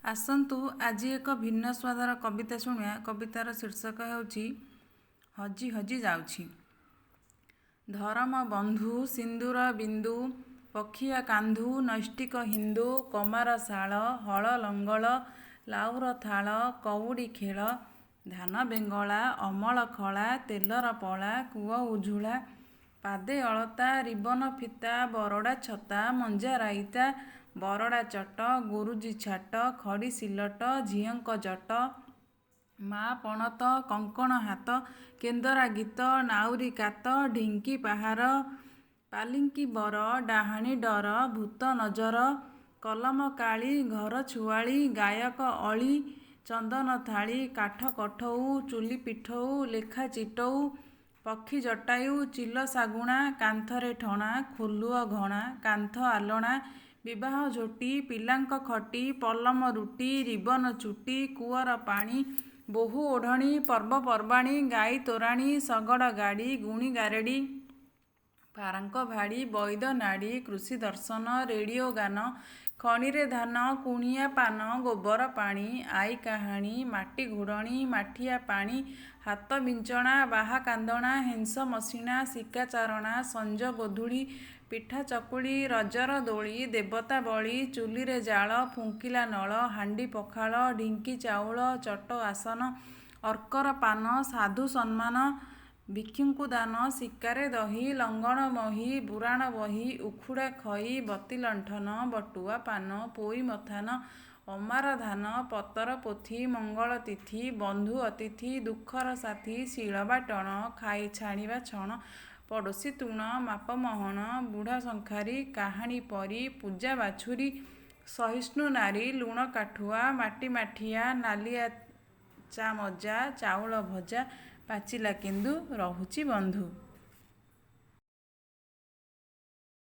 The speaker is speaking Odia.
ଆସନ୍ତୁ ଆଜି ଏକ ଭିନ୍ନ ସ୍ୱାଦର କବିତା ଶୁଣିବା। କବିତାର ଶୀର୍ଷକ ହେଉଛି ହଜି ହଜି ଯାଉଛି। ଧରମ ବନ୍ଧୁ ସିନ୍ଦୁର ବିନ୍ଦୁ, ପକ୍ଷିଆ କାନ୍ଧୁ ନୈଷ୍ଟିକ ହିନ୍ଦୁ, କମାର ଶାଳ ହଳ ଲଙ୍ଗଳ, ଲାଉର ଥାଳ କଉଡ଼ି ଖେଳ, ଧାନ ବେଙ୍ଗଳା ଅମଳ ଖଳା, ତେଲର ପଳା କୂଅ ଉଝୁଳା, ପାଦେ ଅଳତା ରିବନ ଫିତା, ବରଡ଼ା ଛତା ମଞ୍ଜା ରାଇତା, ବରଡ଼ା ଚଟ ଗୁରୁଜୀ ଛାଟ, ଖଡ଼ି ସିଲଟ ଝିଅଙ୍କ ଜଟ, ମା ପଣତ କଙ୍କଣ ହାତ, କେନ୍ଦରା ଗୀତ ନାଉରୀ କାତ, ଢିଙ୍କି ପାହାର ପାଲିଙ୍କି ବର, ଡାହାଣୀ ଡର ଭୂତ ନଜର, କଲମ କାଳି ଘର ଛୁଆଳି, ଗାୟକ ଅଳି ଚନ୍ଦନ ଥାଳି, କାଠ କଠଉ ଚୁଲି ପିଠଉ, ଲେଖା ଚିଟଉ ପକ୍ଷୀ ଜଟାୟୁ, ଚିଲ ଶାଗୁଣା କାନ୍ଥରେ ଠଣା, ଖୋଲୁଅ ଘଣା କାନ୍ଥ ଆଲଣା, ବିବାହ ଝୋଟି ପିଲାଙ୍କ ଖଟି, ପଲମ ରୁଟି ରିବନ ଚୁଟି, କୂଅର ପାଣି ବୋହୂ ଓଢ଼ଣୀ, ପର୍ବପର୍ବାଣୀ ଗାଈ ତୋରାଣୀ, ଶଗଡ଼ ଗାଡ଼ି ଗୁଣି ଗାରେଡ଼ି, ପାରାଙ୍କ ଭାଡ଼ି ବୈଦ ନାଡ଼ି, କୃଷି ଦର୍ଶନ ରେଡ଼ିଓ ଗାନ, ଖଣିରେ ଧାନ କୁଣିଆ ପାନ, ଗୋବର ପାଣି ଆଈ କାହାଣୀ, ମାଟି ଘୋଡ଼ଣୀ ମାଠିଆ ପାଣି, ହାତ ବିଞ୍ଚଣା ବାହା କାନ୍ଦଣା, ହେଂସ ମଶିଣା ଶିକା ଚାରଣା, ସଞ୍ଜ ଗୋଧୂଳି ପିଠା ଚକୁଳି, ରଜର ଦୋଳି ଦେବତା ବଳି, ଚୁଲିରେ ଜାଳ ଫୁଙ୍କିଲା ନଳ, ହାଣ୍ଡି ପଖାଳ ଢିଙ୍କି ଚାଉଳ, ଚଟ ଆସନ ଅର୍କର ପାନ, ସାଧୁ ସମ୍ମାନ ଭିକ୍ଷୁଙ୍କୁ ଦାନ, ଶିକାରେ ଦହି ଲଙ୍ଗଣ ମହି, ପୁରାଣ ବହି ଉଖୁଡ଼ା ଖଇ, ବତୀ ଲଣ୍ଠନ ବଟୁଆ ପାନ, ପୋଇ ମଥାନ ଅମାର ଧାନ, ପତର ପୋଥି ମଙ୍ଗଳ ତିଥି, ବନ୍ଧୁ ଅତିଥି ଦୁଃଖର ସାଥୀ, ଶିଳ ବାଟଣ ଖାଇ ଛାଣିବା ଛଣ, ପଡ଼ୋଶୀ ତୁଣ ମାପ ମହଣ, ବୁଢ଼ା ଶଙ୍ଖାରୀ କାହାଣୀ ପରି, ପୂଜା ବାଛୁରୀ ସହିଷ୍ଣୁ ନାରୀ, ଲୁଣ କାଠୁଆ ମାଟି ମାଠିଆ, ନାଲିଆ ଚା ମଜା ଚାଉଳ ଭଜା, ପାଚିଲା କେନ୍ଦୁ ରହୁଛି ବନ୍ଧୁ।